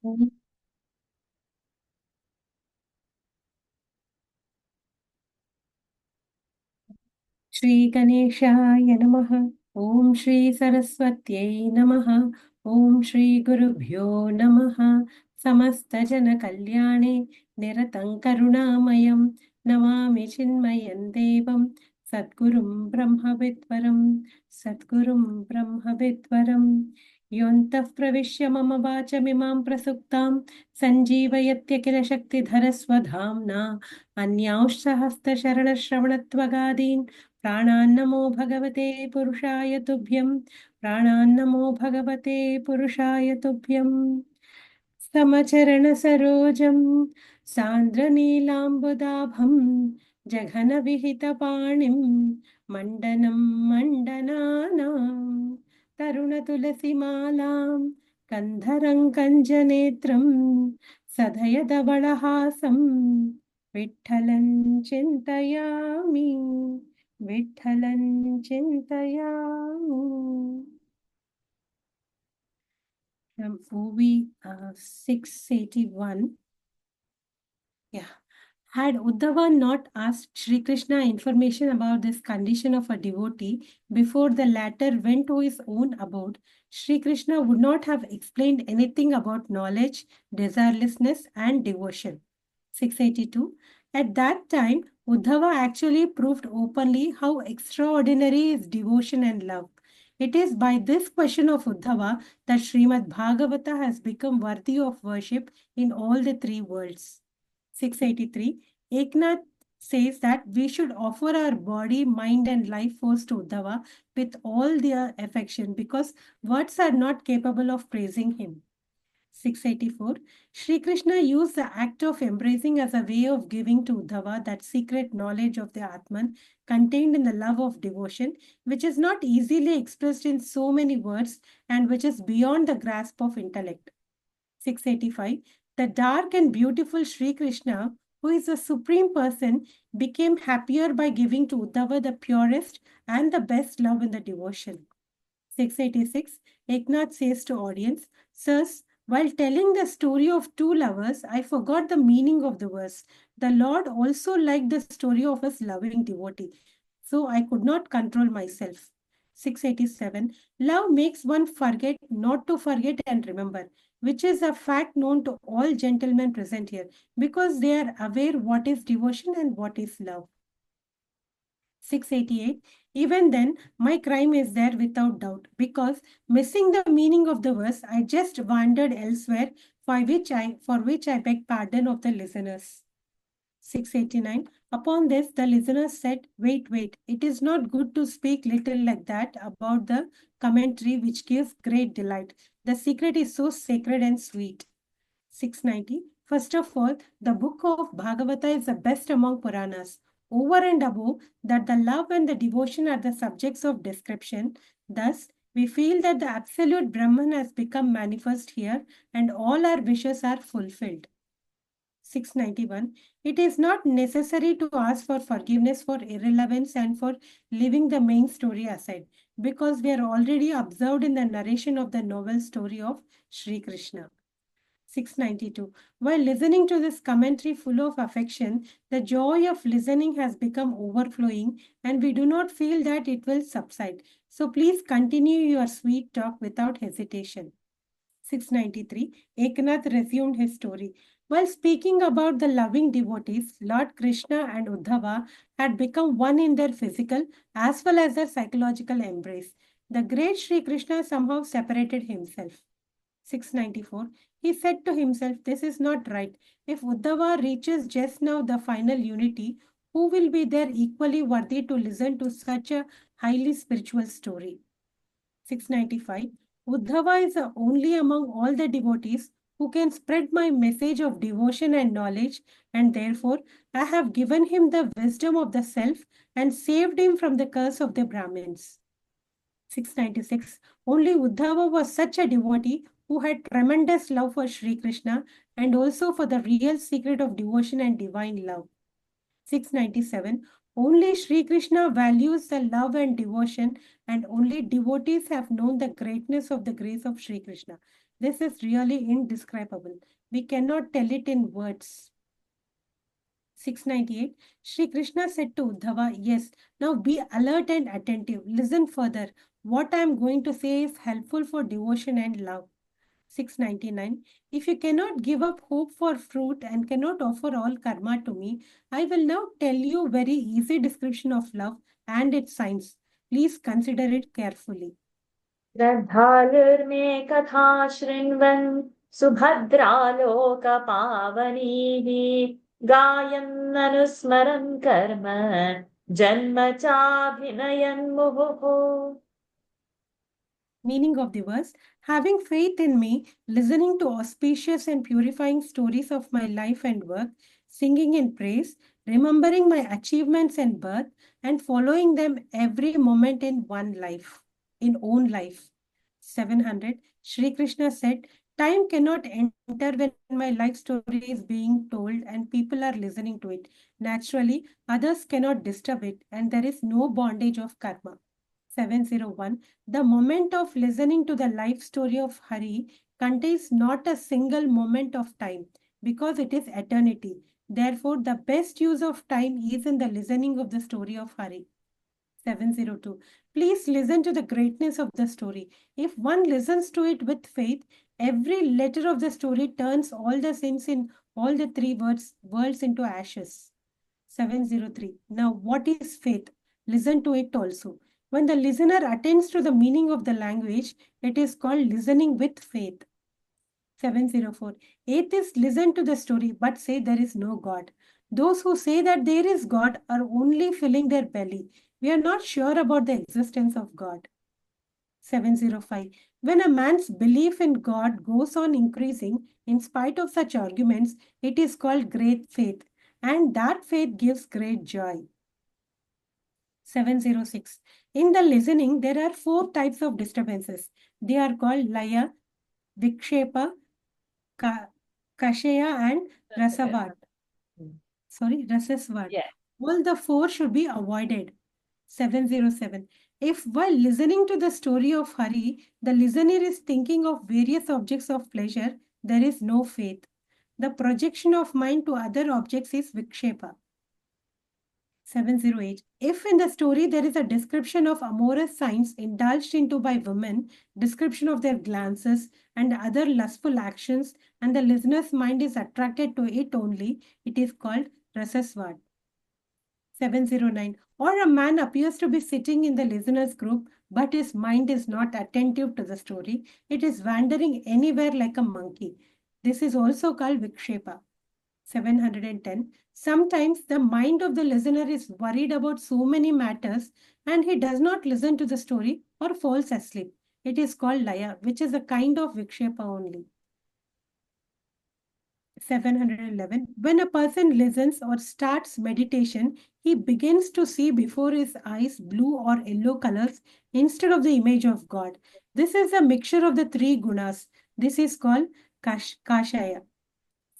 ॐ श्रीगणेशाय नमः। ॐ श्रीसरस्वत्यै नमः। ॐ श्रीगुरुभ्यो नमः। समस्तजनकल्याणे निरतं करुणामयं नमामि चिन्मयं देवं सद्गुरुं ब्रह्मविद्वरं सद्गुरुं ब्रह्मविद्वरम् योऽन्तः प्रविश्य मम वाचमिमां प्रसुप्तां सञ्जीवयत्य किल शक्तिधरस्वधाम्ना अन्यांश्च हस्तचरणश्रवणत्वगादीन् प्राणान्नमो भगवते पुरुषाय तुभ्यं प्राणान्नमो भगवते पुरुषाय तुभ्यं समचरणसरोजं सान्द्रनीलाम्बुदाभं जघनविहितपाणिं मण्डनं मण्डनानां तरुणतुलसीमालां कन्धरं कञ्जनेत्रं सधयदवळहासं विठ्ठलं चिन्तयामि विठ्ठलं चिन्तयामि. From OV 681. Yeah. Had Uddhava not asked Sri Krishna information about this condition of a devotee before the latter went to his own abode, Sri Krishna would not have explained anything about knowledge, desirelessness, and devotion. 682. At that time, Uddhava actually proved openly how extraordinary is devotion and love. It is by this question of Uddhava that Srimad Bhagavata has become worthy of worship in all the three worlds. 683. Eknath says that we should offer our body, mind, and life force to Uddhava with all their affection because words are not capable of praising him. 684. Sri Krishna used the act of embracing as a way of giving to Uddhava that secret knowledge of the Atman contained in the love of devotion, which is not easily expressed in so many words and which is beyond the grasp of intellect. 685. The dark and beautiful Sri Krishna, who is the supreme person, became happier by giving to Uddhava the purest and the best love in the devotion. 686. Eknath says to audience, Sirs, while telling the story of two lovers, I forgot the meaning of the verse. The Lord also liked the story of his loving devotee, so I could not control myself. 687. Love makes one forget not to forget and remember, which is a fact known to all gentlemen present here, because they are aware what is devotion and what is love. 688. Even then, my crime is there without doubt, because missing the meaning of the verse, I just wandered elsewhere, for which I beg pardon of the listeners. 689. Upon this, the listeners said, wait, it is not good to speak little like that about the commentary which gives great delight. The secret is so sacred and sweet. 690. First of all, the book of Bhagavata is the best among Puranas. Over and above that, the love and the devotion are the subjects of description. Thus, we feel that the absolute Brahman has become manifest here and all our wishes are fulfilled. 691. It is not necessary to ask for forgiveness for irrelevance and for leaving the main story aside, because we are already observed in the narration of the novel story of Sri Krishna. 692. While listening to this commentary full of affection, the joy of listening has become overflowing and we do not feel that it will subside. So please continue your sweet talk without hesitation. 693. Eknath resumed his story. While speaking about the loving devotees, Lord Krishna and Uddhava had become one in their physical as well as their psychological embrace. The great Sri Krishna somehow separated himself. 694. He said to himself, this is not right. If Uddhava reaches just now the final unity, who will be there equally worthy to listen to such a highly spiritual story? 695. Uddhava is the only among all the devotees who can spread my message of devotion and knowledge, and therefore I have given him the wisdom of the self and saved him from the curse of the Brahmins. 696. Only Uddhava was such a devotee who had tremendous love for Sri Krishna and also for the real secret of devotion and divine love. 697. Only Sri Krishna values the love and devotion, and only devotees have known the greatness of the grace of Sri Krishna. This is really indescribable. We cannot tell it in words. 698. Shri Krishna said to Uddhava, yes, now be alert and attentive. Listen further. What I am going to say is helpful for devotion and love. 699. If you cannot give up hope for fruit and cannot offer all karma to me, I will now tell you very easy description of love and its signs. Please consider it carefully. श्रद्धालुर्मे कथा शृण्वन् सुभद्रालोकपावनीः गायन्ननुस्मरन् कर्म जन्म चाभिनयन् मुहुः. Meaning of the verse: having faith in me, listening to auspicious and purifying stories of my life and work, singing in praise, remembering my achievements and birth, and following them every moment in own life. 700. Shri Krishna said, time cannot enter when my life story is being told and people are listening to it. Naturally, others cannot disturb it, and there is no bondage of karma. 701. The moment of listening to the life story of Hari contains not a single moment of time because it is eternity. Therefore, the best use of time is in the listening of the story of Hari. 702. Please listen to the greatness of the story. If one listens to it with faith, every letter of the story turns all the sins in all the three worlds into ashes. 703. Now, what is faith? Listen to it also. When the listener attends to the meaning of the language, it is called listening with faith. 704. Atheists listen to the story but say there is no God. Those who say that there is God are only filling their belly. We are not sure about the existence of God. 705. When a man's belief in God goes on increasing in spite of such arguments, it is called great faith, and that faith gives great joy. 706. In the listening, there are four types of disturbances. They are called Laya, Vikshepa, Kashaya, and Rasavad. Rasasvad. Yeah. All the four should be avoided. 707. If while listening to the story of Hari, the listener is thinking of various objects of pleasure, there is no faith. The projection of mind to other objects is Vikshepa. 708. If in the story there is a description of amorous signs indulged into by women, description of their glances and other lustful actions, and the listener's mind is attracted to it only, it is called rasasvad. 709. Or a man appears to be sitting in the listener's group, but his mind is not attentive to the story. It is wandering anywhere like a monkey. This is also called vikshepa. 710. Sometimes the mind of the listener is worried about so many matters and he does not listen to the story or falls asleep. It is called laya, which is a kind of vikshepa only. 711. When a person listens or starts meditation, he begins to see before his eyes blue or yellow colors instead of the image of God. This is a mixture of the three gunas. This is called kashaya.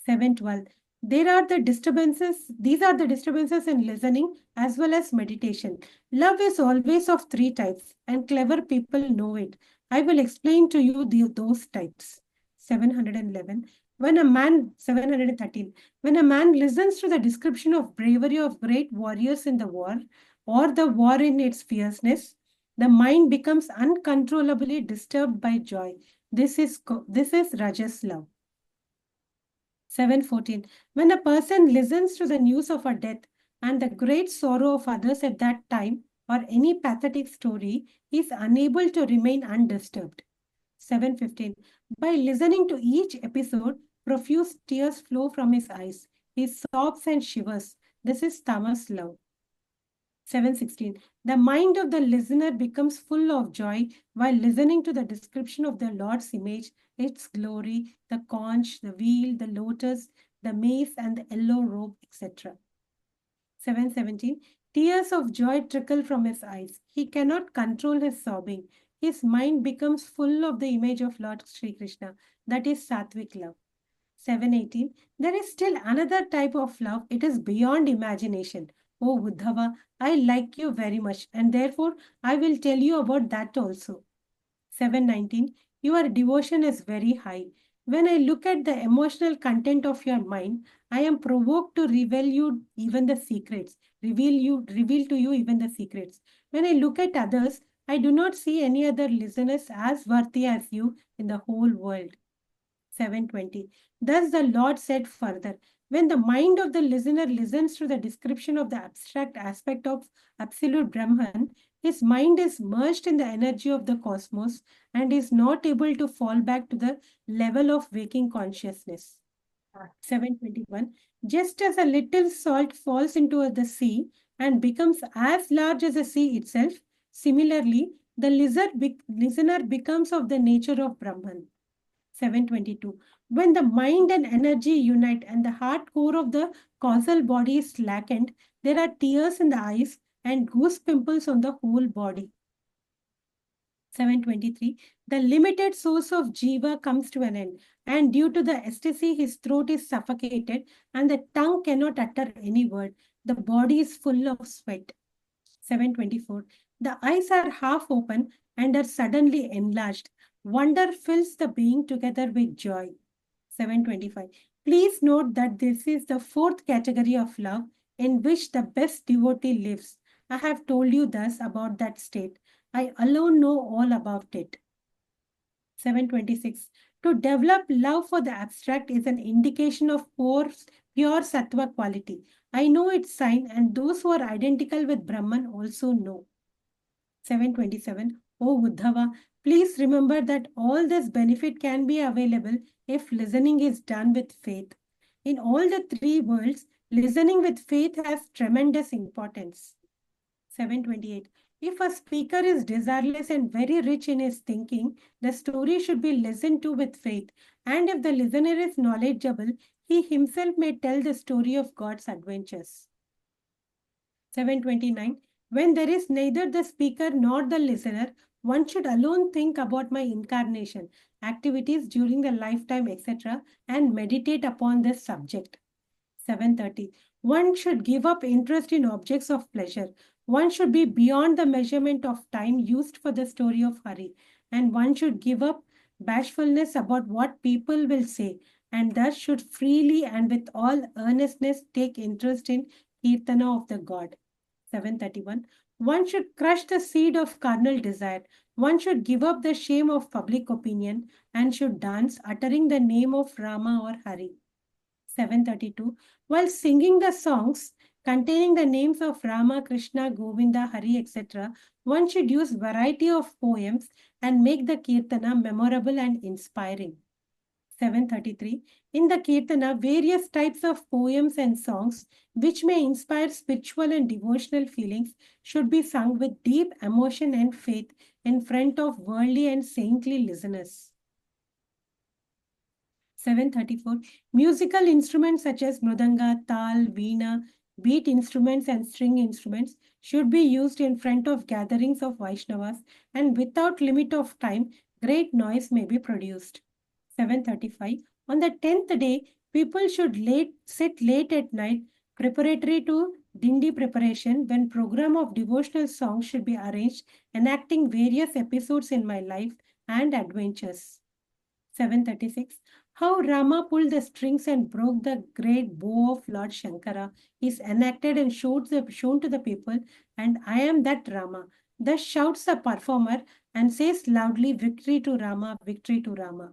712. These are the disturbances in listening as well as meditation. Love is always of three types, and clever people know it. I will explain to you those types. 711. 713. When a man listens to the description of bravery of great warriors in the war, or the war in its fierceness, the mind becomes uncontrollably disturbed by joy. This is Rajas love. 714. When a person listens to the news of a death and the great sorrow of others at that time, or any pathetic story, he is unable to remain undisturbed. 715. By listening to each episode, profuse tears flow from his eyes. He sobs and shivers. This is tamas love. 716. The mind of the listener becomes full of joy while listening to the description of the Lord's image, its glory, the conch, the wheel, the lotus, the mace, and the yellow robe, etc. 717. Tears of joy trickle from his eyes. He cannot control his sobbing. His mind becomes full of the image of Lord Sri Krishna. That is Sattvic love. 718. There is still another type of love. It is beyond imagination. Oh, Uddhava, I like you very much, and therefore I will tell you about that also. 719. Your devotion is very high. When I look at the emotional content of your mind, I am provoked to reveal to you even the secrets. When I look at others, I do not see any other listeners as worthy as you in the whole world. 720. Thus the Lord said further, when the mind of the listener listens to the description of the abstract aspect of absolute Brahman, his mind is merged in the energy of the cosmos and is not able to fall back to the level of waking consciousness. 721. Just as a little salt falls into the sea and becomes as large as the sea itself, similarly, the listener becomes of the nature of Brahman. 722. When the mind and energy unite and the heart core of the causal body is slackened, there are tears in the eyes and goose pimples on the whole body. 723. The limited source of Jiva comes to an end, and due to the ecstasy, his throat is suffocated and the tongue cannot utter any word. The body is full of sweat. 724. The eyes are half open and are suddenly enlarged. Wonder fills the being together with joy. 725. Please note that this is the fourth category of love in which the best devotee lives. I have told you thus about that state. I alone know all about it. 726. To develop love for the abstract is an indication of pure sattva quality. I know its sign, and those who are identical with Brahman also know. 727. Oh Uddhava, please remember that all this benefit can be available if listening is done with faith. In all the three worlds, listening with faith has tremendous importance. 728. If a speaker is desireless and very rich in his thinking, the story should be listened to with faith. And if the listener is knowledgeable, he himself may tell the story of God's adventures. 729. When there is neither the speaker nor the listener, one should alone think about my incarnation, activities during the lifetime, etc., and meditate upon this subject. 730. One should give up interest in objects of pleasure. One should be beyond the measurement of time used for the story of Hari. And one should give up bashfulness about what people will say, and thus should freely and with all earnestness take interest in Kirtana of the God. 731. One should crush the seed of carnal desire. One should give up the shame of public opinion and should dance, uttering the name of Rama or Hari. 732. While singing the songs containing the names of Rama, Krishna, Govinda, Hari, etc., one should use variety of poems and make the Kirtana memorable and inspiring. 733. In the Kirtana, various types of poems and songs which may inspire spiritual and devotional feelings should be sung with deep emotion and faith in front of worldly and saintly listeners. 734. Musical instruments such as mridanga, tal, veena, beat instruments and string instruments should be used in front of gatherings of Vaishnavas, and without limit of time, great noise may be produced. 735. On the 10th day, people should sit late at night preparatory to Dindi preparation, when program of devotional songs should be arranged, enacting various episodes in my life and adventures. 736. How Rama pulled the strings and broke the great bow of Lord Shankara is enacted and shown to the people, and I am that Rama. Thus shouts the performer and says loudly, victory to Rama, victory to Rama.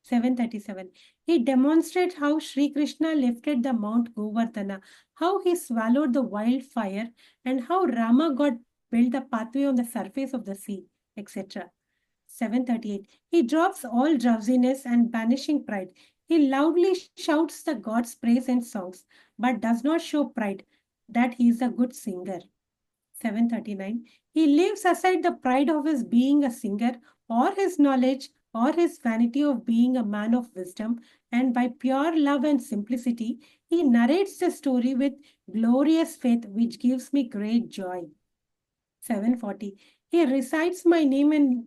737. He demonstrates how Sri Krishna lifted the Mount Govardhana, how he swallowed the wildfire, and how Rama God built the pathway on the surface of the sea, etc. 738. He drops all drowsiness and banishing pride. He loudly shouts the God's praise and songs, but does not show pride that he is a good singer. 739. He leaves aside the pride of his being a singer or his knowledge or his vanity of being a man of wisdom, and by pure love and simplicity, he narrates the story with glorious faith, which gives me great joy. 740. He recites my name in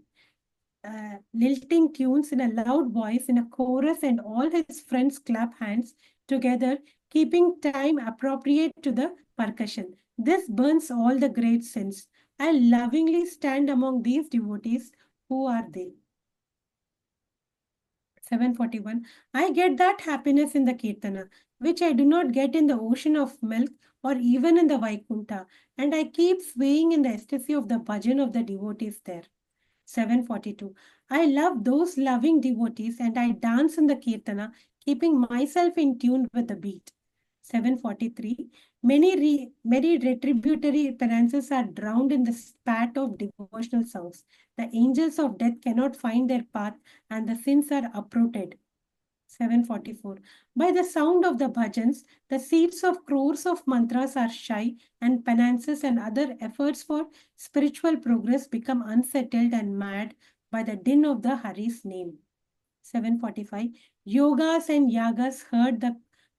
lilting tunes in a loud voice in a chorus, and all his friends clap hands together, keeping time appropriate to the percussion. This burns all the great sins. I lovingly stand among these devotees. Who are they? 741. I get that happiness in the Kirtana, which I do not get in the ocean of milk or even in the Vaikunta, and I keep swaying in the ecstasy of the bhajan of the devotees there. 742. I love those loving devotees and I dance in the Kirtana, keeping myself in tune with the beat. 743. Many retributory penances are drowned in the spat of devotional songs. The angels of death cannot find their path and the sins are uprooted. 744. By the sound of the bhajans, the seeds of crores of mantras are shy, and penances and other efforts for spiritual progress become unsettled and mad by the din of the Hari's name. 745. Yogas and yagas heard the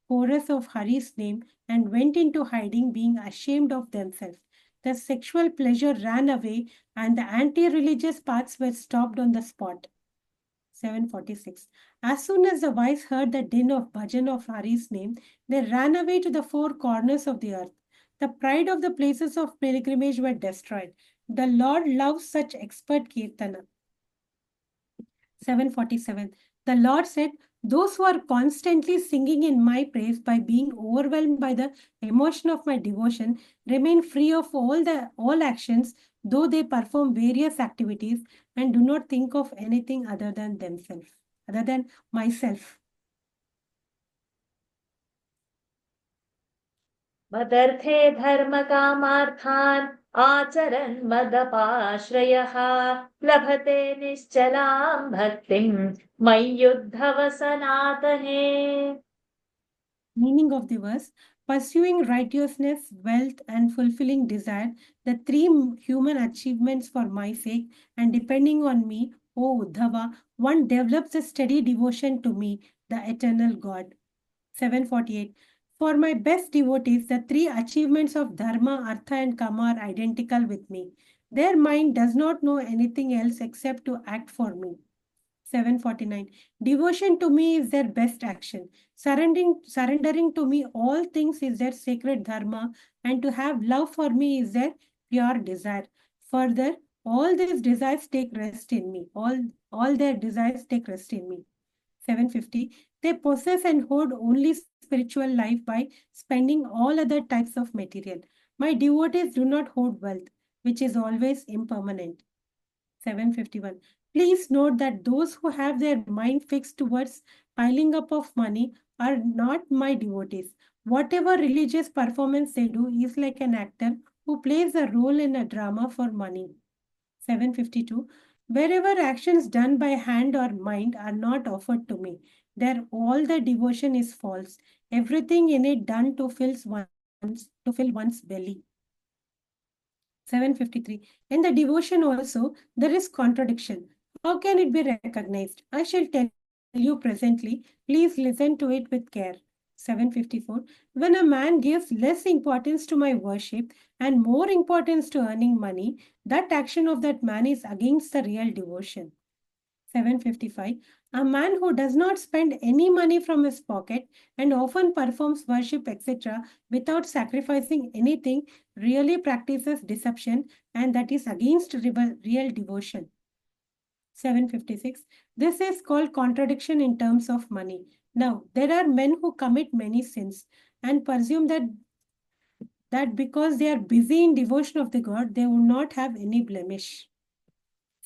chorus of Hari's name and went into hiding, being ashamed of themselves. The sexual pleasure ran away, and the anti religious paths were stopped on the spot. 746. As soon as the wise heard the din of bhajan of Hari's name, they ran away to the four corners of the earth. The pride of the places of pilgrimage were destroyed. The Lord loves such expert kirtana. 747. The Lord said, those who are constantly singing in my praise by being overwhelmed by the emotion of my devotion remain free of all actions, though they perform various activities and do not think of anything other than themselves, other than myself. मदर्थे धर्मकामार्थान् आचरन् मदपाश्रयः लभते निश्चलां भक्तिं मय्युद्धव सनातने. Meaning of the verse: pursuing righteousness, wealth, and fulfilling desire, the three human achievements for my sake, and depending on me, O Uddhava, one develops a steady devotion to me, the eternal God. 748. For my best devotees, the three achievements of Dharma, Artha, and Kama are identical with me. Their mind does not know anything else except to act for me. 749. Devotion to me is their best action. Surrendering to me all things is their sacred dharma, and to have love for me is their pure desire. Further, all these desires take rest in me. All their desires take rest in me. 750. They possess and hold only spiritual life by spending all other types of material. My devotees do not hold wealth, which is always impermanent. 751. Please note that those who have their mind fixed towards piling up of money are not my devotees. Whatever religious performance they do is like an actor who plays a role in a drama for money. 752. Wherever actions done by hand or mind are not offered to me, there all the devotion is false. Everything in it done to fill one's belly. 753. In the devotion also, there is contradiction. How can it be recognized? I shall tell you presently. Please listen to it with care. 754. When a man gives less importance to my worship and more importance to earning money, that action of that man is against the real devotion. 755. A man who does not spend any money from his pocket and often performs worship, etc., without sacrificing anything, really practices deception, and that is against real devotion. 756. This is called contradiction in terms of money. Now, there are men who commit many sins and presume that because they are busy in devotion of the God, they will not have any blemish.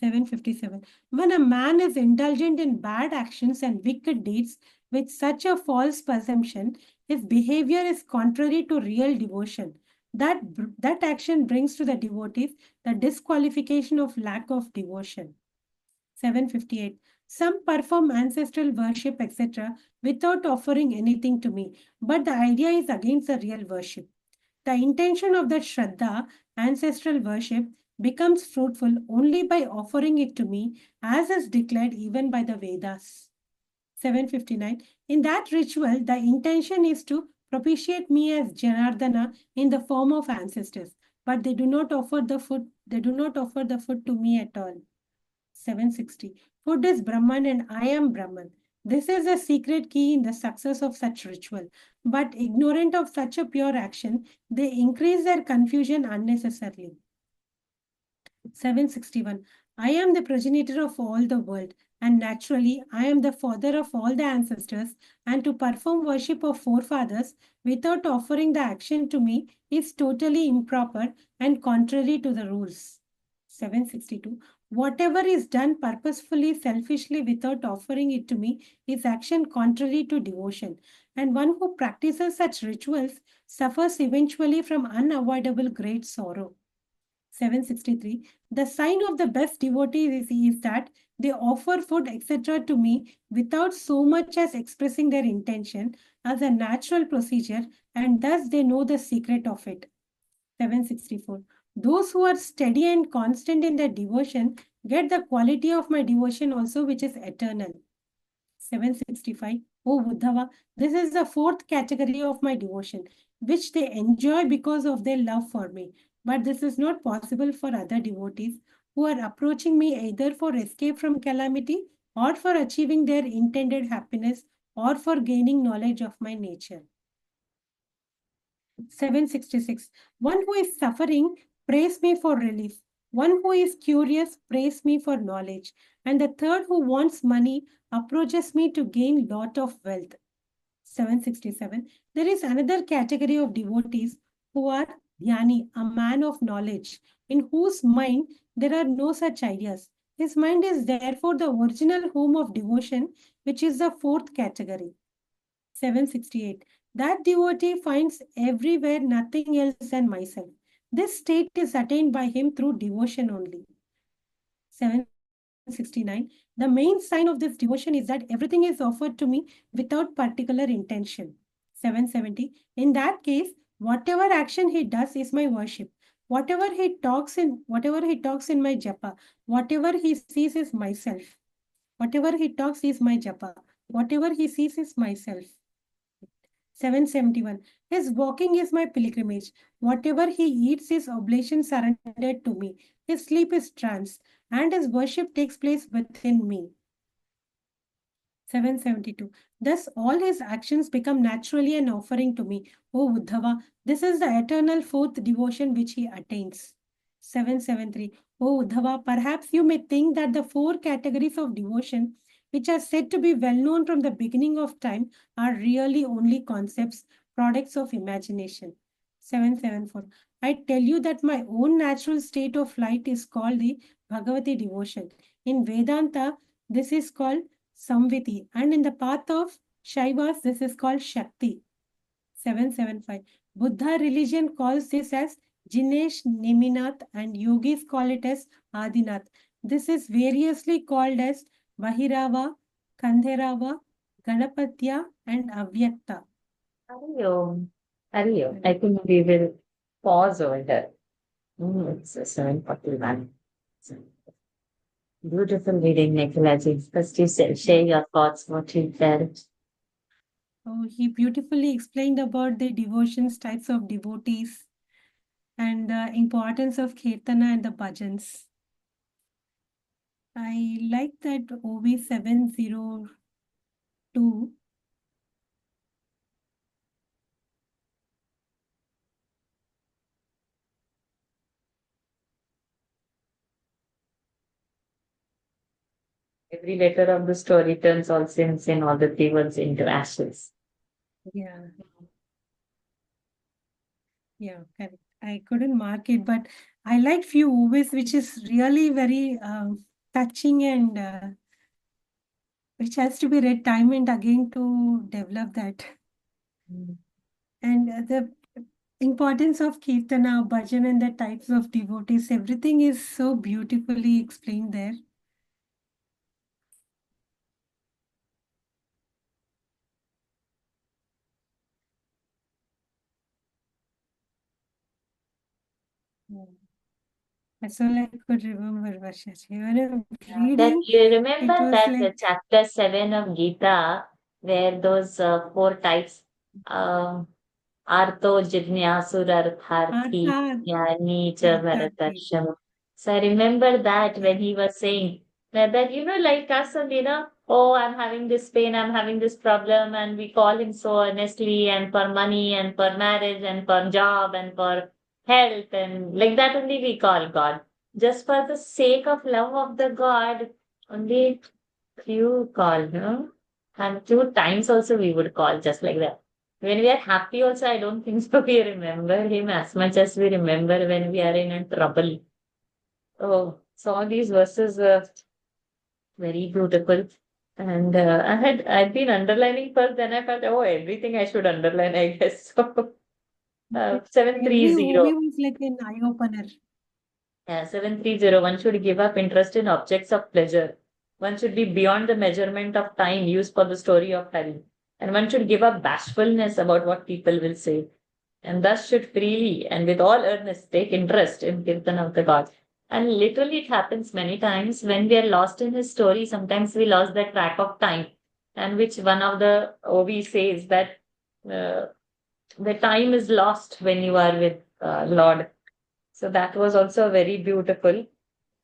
757. When a man is indulgent in bad actions and wicked deeds with such a false presumption, his behavior is contrary to real devotion. That action brings to the devotees the disqualification of lack of devotion. 758. Some perform ancestral worship, etc., without offering anything to me, but the idea is against the real worship. The intention of that Shraddha, ancestral worship, becomes fruitful only by offering it to me, as is declared even by the Vedas. 759. In that ritual, the intention is to propitiate me as Janardana in the form of ancestors, but they do not offer the food. They do not offer the food to me at all. 760. Food is Brahman and I am Brahman. This is a secret key in the success of such ritual. But ignorant of such a pure action, they increase their confusion unnecessarily. 761. I am the progenitor of all the world, and naturally, I am the father of all the ancestors, and to perform worship of forefathers without offering the action to me is totally improper and contrary to the rules. 762. Whatever is done purposefully, selfishly, without offering it to me is action contrary to devotion, and one who practices such rituals suffers eventually from unavoidable great sorrow. 763. The sign of the best devotees is that they offer food, etc., to me without so much as expressing their intention as a natural procedure, and thus they know the secret of it. 764. Those who are steady and constant in their devotion get the quality of my devotion also, which is eternal. 765. Oh Uddhava, this is the fourth category of my devotion, which they enjoy because of their love for me. But this is not possible for other devotees who are approaching me either for escape from calamity or for achieving their intended happiness or for gaining knowledge of my nature. 766. One who is suffering, praise me for relief. One who is curious, praise me for knowledge. And the third who wants money approaches me to gain lot of wealth. 767. There is another category of devotees who are dhyani, a man of knowledge, in whose mind there are no such ideas. His mind is therefore the original home of devotion, which is the fourth category. 768. That devotee finds everywhere nothing else than myself. This state is attained by him through devotion only. 769. The main sign of this devotion is that everything is offered to me without particular intention. 770. In that case, whatever action he does is my worship. Whatever he talks in my japa, whatever he sees is myself. Whatever he talks is my japa. Whatever he sees is myself. 771. His walking is my pilgrimage. Whatever he eats is oblation surrendered to me. His sleep is trance, and his worship takes place within me. 772. Thus, all his actions become naturally an offering to me. O Uddhava, this is the eternal fourth devotion which he attains. 773. O Uddhava, perhaps you may think that the four categories of devotion, which are said to be well known from the beginning of time, are really only concepts, products of imagination. 774. I tell you that my own natural state of light is called the Bhagavati devotion. In Vedanta, this is called Samviti, and in the path of Shaivas, this is called Shakti. 775. Buddha religion calls this as Jinesh Niminath, and yogis call it as Adinath. This is variously called as Bahirava, Kandherava, Ganapatya, and Avyakta. Hariom. Hariom. I think we will pause over there. It's a 7:41. Beautiful reading, Nikolaji. First, you share your thoughts, what you felt. Oh, he beautifully explained about the devotions, types of devotees, and the importance of Kirtana and the bhajans. I like that Ovis 702. Every letter of the story turns all sins and all the devils into ashes. Yeah, correct. I couldn't mark it, but I like few Ovis, which is really very touching and which has to be read time and again to develop that. Mm. And the importance of Kirtana, bhajan, and the types of devotees, everything is so beautifully explained there. Yeah. That's all I could remember, Varshaji. When I'm That reading, you it remember was that like, chapter 7 of Gita, where those four types, um, Arto, Jignasurartharthi, Arthat, Jnani, cha Arthat. Bharatarsham. So I remember that when he was saying that, like us, and oh, I'm having this pain, I'm having this problem, and we call him so earnestly, and for money, and for marriage, and for job, and for health, and like that only we call God. just for the sake of love of the God, only few call, and few times also we would call just like that. When we are happy also, I don't think so we remember him as much as we remember when we are in a trouble. Oh, so all these verses were very beautiful. And I'd been underlining first, then I felt, oh, everything I should underline, I guess. So, Every 730. movie was like an eye opener. Yeah, 730. One should give up interest in objects of pleasure. One should be beyond the measurement of time used for the story of Hari. And one should give up bashfulness about what people will say. And thus should freely and with all earnest take interest in Kirtan of the gods. And literally, it happens many times when we are lost in his story. Sometimes we lost the track of time, and which one of the Ovis says that uh, the time is lost when you are with Lord. So that was also very beautiful.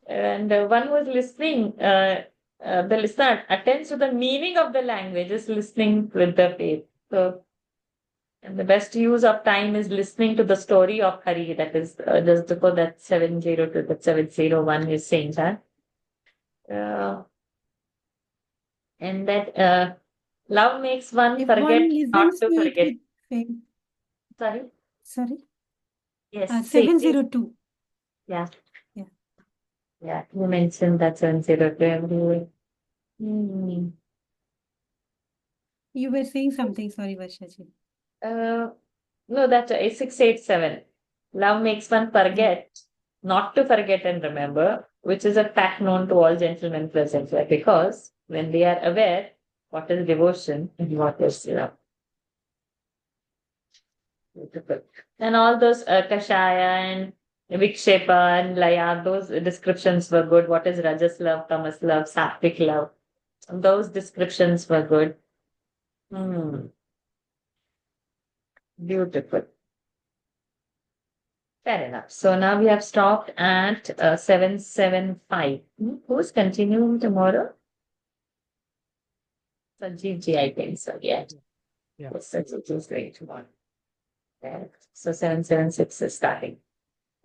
And one was listening, the listener attends to the meaning of the language, is listening with the faith. So, and the best use of time is listening to the story of Hari. That is just before that 702, that 701 is saying that. Uh, and that love makes one If one forget not listens to to it forget. with faith, Sorry? sorry, Yes, say, please. 702. Yeah, Yeah, yeah. You mentioned that 702. Hmm. you were saying something. Sorry, Varshaji. Uh, no, that's 687. Love makes one Yeah. forget, not to forget and remember, which is a fact known to all gentlemen present here, because when they are aware what is devotion and what is love. Beautiful. And all those Kashaya and Vikshepa and Laya, those descriptions were good. What is Rajas love, Tamas love, Sattvic love? Those descriptions were good. Hmm. Beautiful. Fair enough. So now we have stopped at 775. Who's continuing tomorrow? Sanjeev ji, I think so. Yeah. Yeah. Yes, Sanjeev ji is going tomorrow. Yeah. So 776 is starting.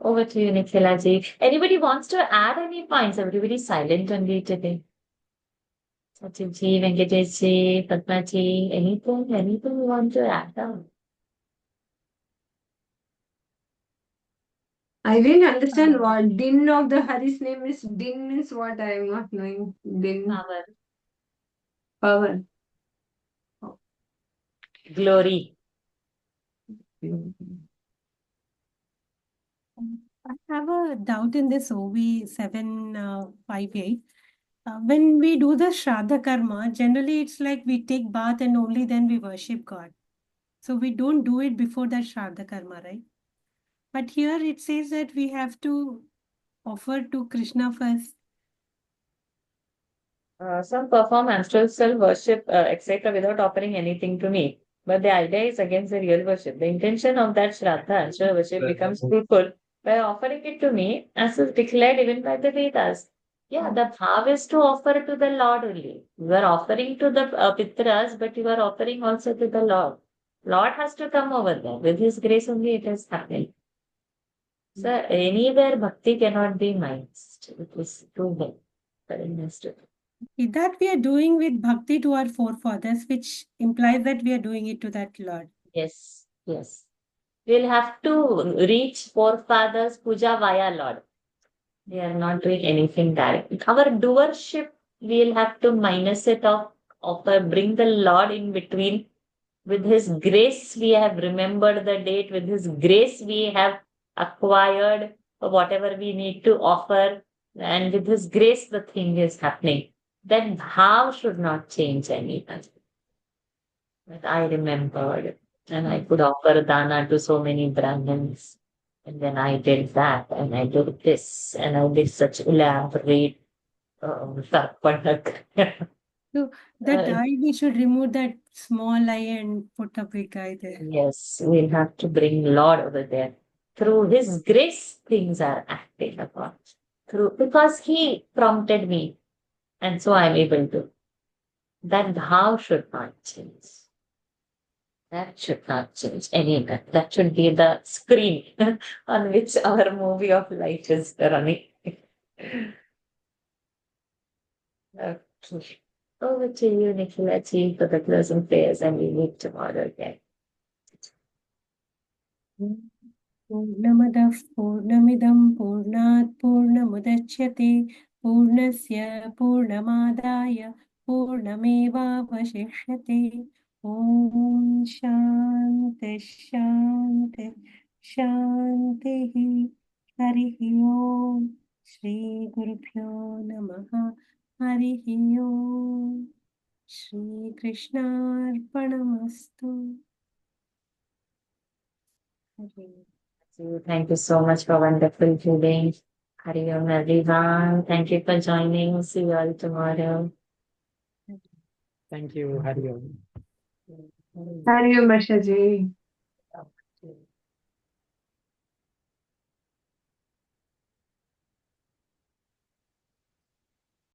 Over to you, Nikhila ji. Anybody wants to add any points? Everybody's silent only today. Sanjeev ji, Venkatesh ji, Padma ji, anything you want to add down? I didn't understand Uh, what din of the Hari's name is. Din means what? I am not knowing. Din Power, power. glory. I have a doubt in this OV 758. When we do the Shraddha Karma, generally it's like we take bath and only then we worship God. So we don't do it before that Shraddha Karma, right? But here it says that we have to offer to Krishna first. Some perform astral self worship, etc., without offering anything to me. But the idea is against the real worship. The intention of that Shraddha, astral worship, becomes fruitful by offering it to me, as is declared even by the Vedas. Yeah, the bhav is to offer to the Lord only. You are offering to the Pitras, but you are offering also to the Lord. Lord has to come over there. With His grace only it is happening. So anywhere bhakti cannot be minused. It is proven. Very nice to That we are doing with bhakti to our forefathers, which implies that we are doing it to that Lord. Yes, yes. We'll have to reach forefathers puja via Lord. We are not doing anything direct. Our doership, we'll have to minus it off, bring the Lord in between. With His grace, we have remembered the date. With His grace, we have acquired whatever we need to offer. And with His grace, the thing is happening. Then how should not change anything. But I remembered, and I could offer dana to so many Brahmins. And then I did that, and I did this, and I did such elaborate tarpanak. So that eye, we should remove that small eye and put a big eye there. Yes, we'll have to bring Lord over there. Through His grace, things are acting upon. Because He prompted me, and so I'm able to. That how should not change. That should not change anywhere. That should be the screen on which our movie of life is running. Okay. Over to you, Nicolette, for the closing prayers, and we meet tomorrow again. पूर्णमदः पूर्णमिदं पूर्णात् पूर्णमुदच्यते पूर्णस्य पूर्णमादाय पूर्णमेवावशिष्यते ॐ शान्ति शान्ति शान्तिः हरिः ॐ श्रीगुरुभ्यो नमः हरिः ॐ श्रीकृष्णार्पणमस्तु Hari Thank you so much for wonderful reading. Hari Om, everyone. Thank you for joining. See you all tomorrow. Thank you, Hari Om. Hari Om, Barsha ji.